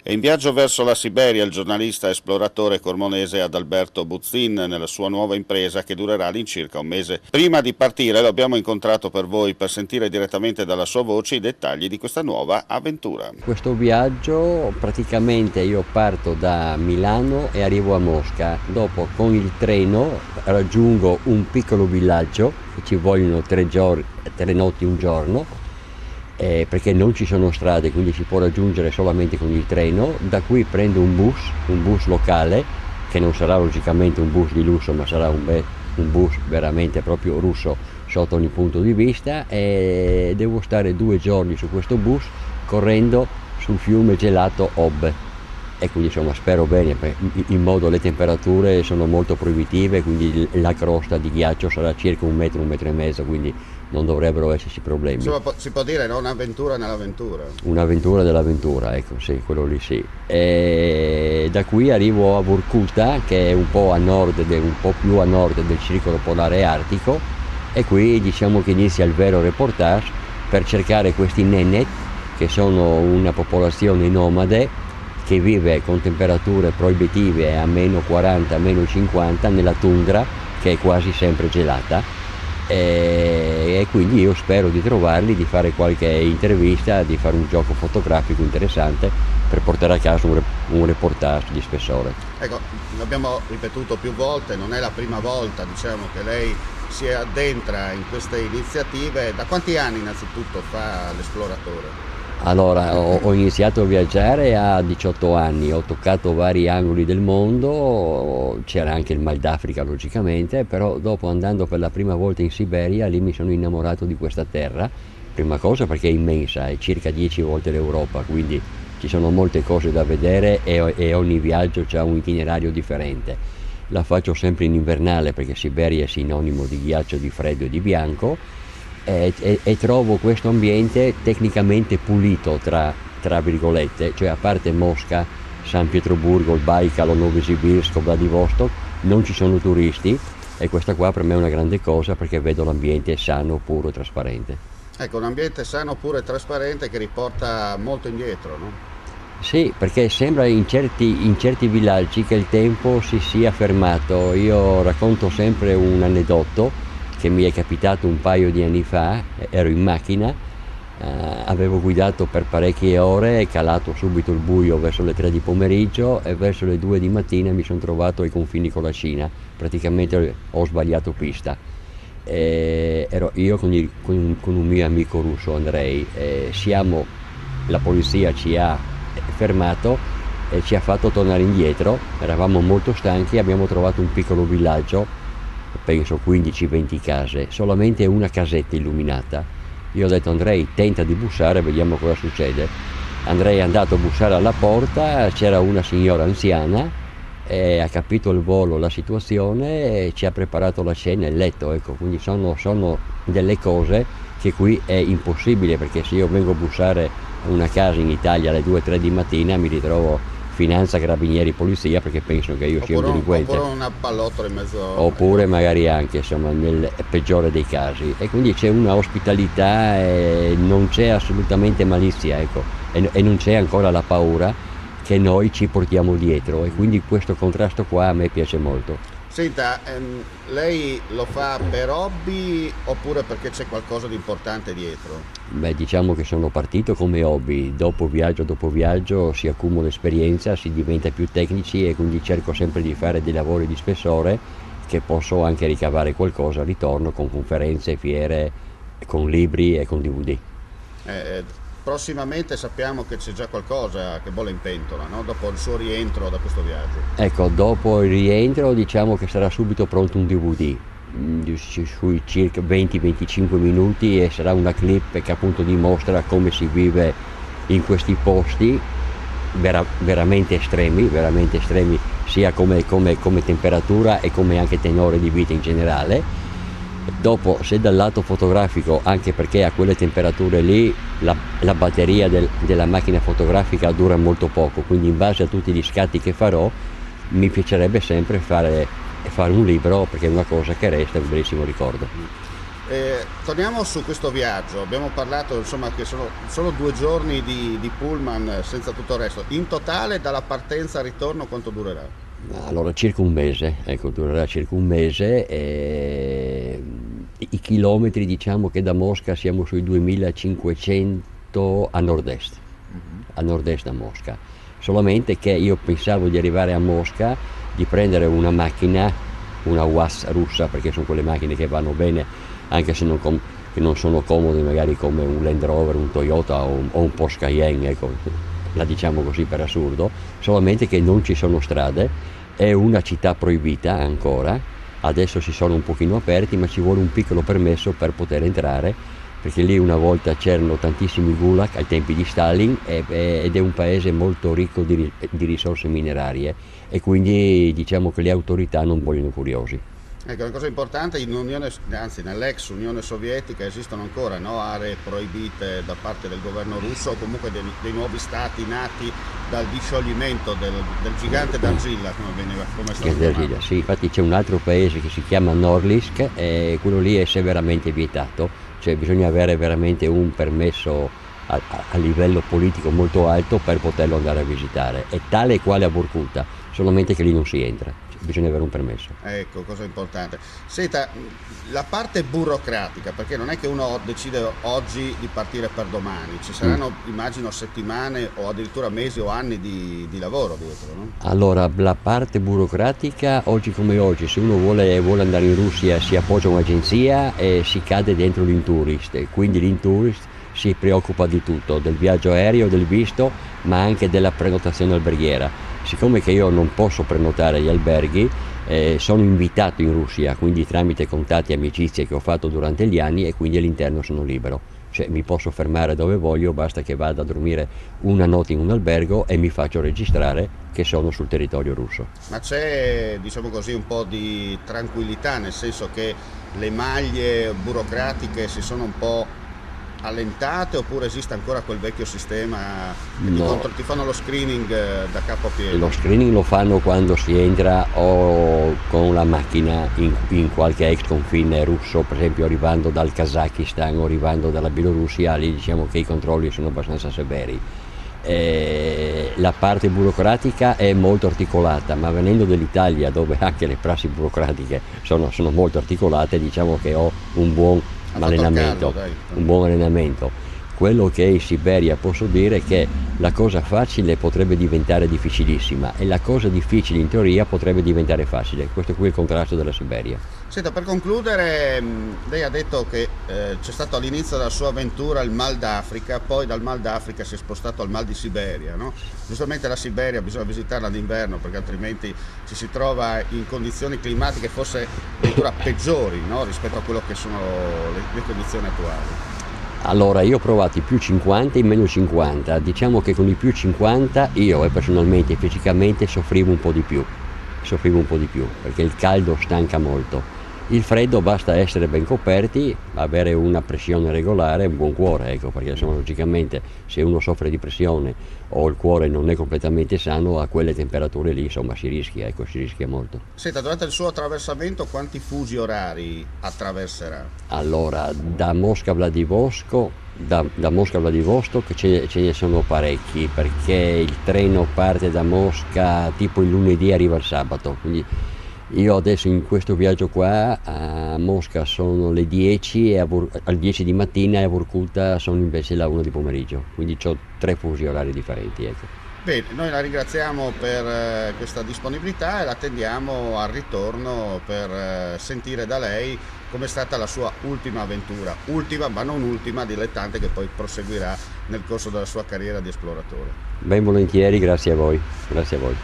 È in viaggio verso la Siberia il giornalista esploratore cormonese Adalberto Buzzin nella sua nuova impresa che durerà all'incirca un mese. Prima di partire lo abbiamo incontrato per voi per sentire direttamente dalla sua voce i dettagli di questa nuova avventura. Questo viaggio praticamente io parto da Milano e arrivo a Mosca, dopo con il treno raggiungo un piccolo villaggio, ci vogliono 3 notti, un giorno, perché non ci sono strade, quindi si può raggiungere solamente con il treno. Da qui prendo un bus locale, che non sarà logicamente un bus di lusso, ma sarà un bus veramente proprio russo sotto ogni punto di vista, e devo stare 2 giorni su questo bus correndo sul fiume gelato Ob. E quindi insomma spero bene, in modo le temperature sono molto proibitive, quindi la crosta di ghiaccio sarà circa 1 metro e mezzo, quindi non dovrebbero esserci problemi. Insomma, si può dire, no? Un'avventura nell'avventura. Un'avventura dell'avventura, ecco, sì, quello lì sì. E da qui arrivo a Vorkuta, che è un po' a nord, un po' più a nord del circolo polare artico, e qui diciamo che inizia il vero reportage per cercare questi Nennet, che sono una popolazione nomade che vive con temperature proibitive a meno 40, meno 50 nella tundra, che è quasi sempre gelata. E quindi io spero di trovarli, di fare qualche intervista, di fare un gioco fotografico interessante per portare a casa un reportage di spessore. Ecco, l'abbiamo ripetuto più volte, non è la prima volta, diciamo, che lei si addentra in queste iniziative. Da quanti anni innanzitutto fa l'esploratore? Allora, ho iniziato a viaggiare a 18 anni, ho toccato vari angoli del mondo, c'era anche il Mal d'Africa logicamente, però dopo, andando per la prima volta in Siberia, lì mi sono innamorato di questa terra, prima cosa perché è immensa, è circa 10 volte l'Europa, quindi ci sono molte cose da vedere e ogni viaggio ha un itinerario differente. La faccio sempre in invernale perché Siberia è sinonimo di ghiaccio, di freddo e di bianco. E trovo questo ambiente tecnicamente pulito, tra virgolette, cioè a parte Mosca, San Pietroburgo, il Baikalo, Novosibirsk, Vladivostok, non ci sono turisti, e questa qua per me è una grande cosa perché vedo l'ambiente sano, puro e trasparente. Ecco, un ambiente sano, puro e trasparente che riporta molto indietro, no? Sì, perché sembra in certi villaggi che il tempo si sia fermato. Io racconto sempre un aneddoto che mi è capitato un paio di anni fa. Ero in macchina, avevo guidato per parecchie ore, è calato subito il buio verso le 3 di pomeriggio e verso le 2 di mattina mi sono trovato ai confini con la Cina, praticamente ho sbagliato pista. Ero io con un mio amico russo, Andrei, la polizia ci ha fermato e ci ha fatto tornare indietro, eravamo molto stanchi, abbiamo trovato un piccolo villaggio, penso 15-20 case, solamente una casetta illuminata. Io ho detto: Andrei, tenta di bussare, vediamo cosa succede. Andrei è andato a bussare alla porta, c'era una signora anziana, e ha capito al volo la situazione e ci ha preparato la cena e il letto, ecco. Quindi sono delle cose che qui è impossibile, perché se io vengo a bussare a una casa in Italia alle 2-3 di mattina mi ritrovo finanza, carabinieri, polizia, perché pensano che io sia un delinquente, oppure una pallottola in mezzo, oppure magari anche, insomma, nel peggiore dei casi. E quindi c'è una ospitalità e non c'è assolutamente malizia, ecco, e non c'è ancora la paura che noi ci portiamo dietro, e quindi questo contrasto qua a me piace molto. Senta, lei lo fa per hobby oppure perché c'è qualcosa di importante dietro? Beh, diciamo che sono partito come hobby, dopo viaggio si accumula esperienza, si diventa più tecnici, e quindi cerco sempre di fare dei lavori di spessore che posso anche ricavare qualcosa al ritorno, con conferenze, fiere, con libri e con DVD. Prossimamente sappiamo che c'è già qualcosa che bolle in pentola, no? Dopo il suo rientro da questo viaggio. Ecco, dopo il rientro diciamo che sarà subito pronto un DVD sui circa 20-25 minuti, e sarà una clip che appunto dimostra come si vive in questi posti veramente estremi, sia come temperatura e come anche tenore di vita in generale. Dopo, se dal lato fotografico, anche perché a quelle temperature lì la batteria della macchina fotografica dura molto poco, quindi in base a tutti gli scatti che farò mi piacerebbe sempre fare un libro, perché è una cosa che resta un bellissimo ricordo. Torniamo su questo viaggio, abbiamo parlato insomma che sono solo 2 giorni di pullman senza tutto il resto. In totale dalla partenza al ritorno quanto durerà? Allora, circa un mese, ecco, durerà circa un mese. I chilometri, diciamo che da Mosca siamo sui 2500 a nord-est da Mosca. Solamente che io pensavo di arrivare a Mosca, di prendere una macchina, una UAZ russa, perché sono quelle macchine che vanno bene, anche se che non sono comode magari come un Land Rover, un Toyota o un Porsche Cayenne, ecco, la diciamo così per assurdo, solamente che non ci sono strade, è una città proibita ancora, adesso si sono un pochino aperti, ma ci vuole un piccolo permesso per poter entrare, perché lì una volta c'erano tantissimi gulag ai tempi di Stalin ed è un paese molto ricco di risorse minerarie e quindi diciamo che le autorità non vogliono curiosi. Ecco, una cosa importante, anzi nell'ex Unione Sovietica esistono ancora, no, aree proibite da parte del governo russo o comunque dei nuovi stati nati dal discioglimento del gigante d'argilla, come è stato chiamato. Sì, infatti c'è un altro paese che si chiama Norilsk e quello lì è severamente vietato, cioè bisogna avere veramente un permesso a livello politico molto alto per poterlo andare a visitare. È tale e quale a Vorkuta, solamente che lì non si entra. Bisogna avere un permesso. Ecco, cosa importante. Senta, la parte burocratica, perché non è che uno decide oggi di partire per domani, ci saranno immagino settimane o addirittura mesi o anni di lavoro dietro, no? Allora, la parte burocratica, oggi come oggi, se uno vuole andare in Russia si appoggia a un'agenzia e si cade dentro l'Intourist, e quindi l'Intourist si preoccupa di tutto, del viaggio aereo, del visto, ma anche della prenotazione alberghiera. Siccome che io non posso prenotare gli alberghi, sono invitato in Russia, quindi tramite contatti e amicizie che ho fatto durante gli anni, e quindi all'interno sono libero. Cioè mi posso fermare dove voglio, basta che vada a dormire una notte in un albergo e mi faccio registrare che sono sul territorio russo. Ma c'è, diciamo così, un po' di tranquillità, nel senso che le maglie burocratiche si sono un po' allentate, oppure esiste ancora quel vecchio sistema che No. ti fanno lo screening da capo a piedi? Lo screening lo fanno quando si entra o con la macchina in qualche ex confine russo, per esempio arrivando dal Kazakistan o arrivando dalla Bielorussia, lì diciamo che i controlli sono abbastanza severi. La parte burocratica è molto articolata, ma venendo dall'Italia dove anche le prassi burocratiche sono molto articolate, diciamo che ho un buon allenamento, un buon allenamento. Quello che in Siberia posso dire è che la cosa facile potrebbe diventare difficilissima e la cosa difficile in teoria potrebbe diventare facile. Questo qui è il contrasto della Siberia. Senta, per concludere, lei ha detto che c'è stato all'inizio della sua avventura il Mal d'Africa, poi dal Mal d'Africa si è spostato al Mal di Siberia, no? Giustamente la Siberia bisogna visitarla d'inverno perché altrimenti ci si trova in condizioni climatiche forse addirittura peggiori, no? Rispetto a quello che sono le condizioni attuali. Allora, io ho provato i più 50 e i meno 50, diciamo che con i più 50 io personalmente, fisicamente soffrivo un po' di più, perché il caldo stanca molto. Il freddo basta essere ben coperti, avere una pressione regolare e un buon cuore, ecco, perché insomma, logicamente se uno soffre di pressione o il cuore non è completamente sano, a quelle temperature lì insomma si rischia molto. Senta, durante il suo attraversamento quanti fusi orari attraverserà? Allora, da Mosca a Vladivostok ce ne sono parecchi, perché il treno parte da Mosca tipo il lunedì e arriva il sabato, quindi io adesso in questo viaggio qua a Mosca sono le 10 e alle 10 di mattina e a Vorkuta sono invece la 1 di pomeriggio, quindi ho 3 fusi orari differenti, ecco. Bene, noi la ringraziamo per questa disponibilità e la attendiamo al ritorno per sentire da lei com'è stata la sua ultima avventura, ultima ma non ultima, dilettante, che poi proseguirà nel corso della sua carriera di esploratore. Ben volentieri, grazie a voi, grazie a voi.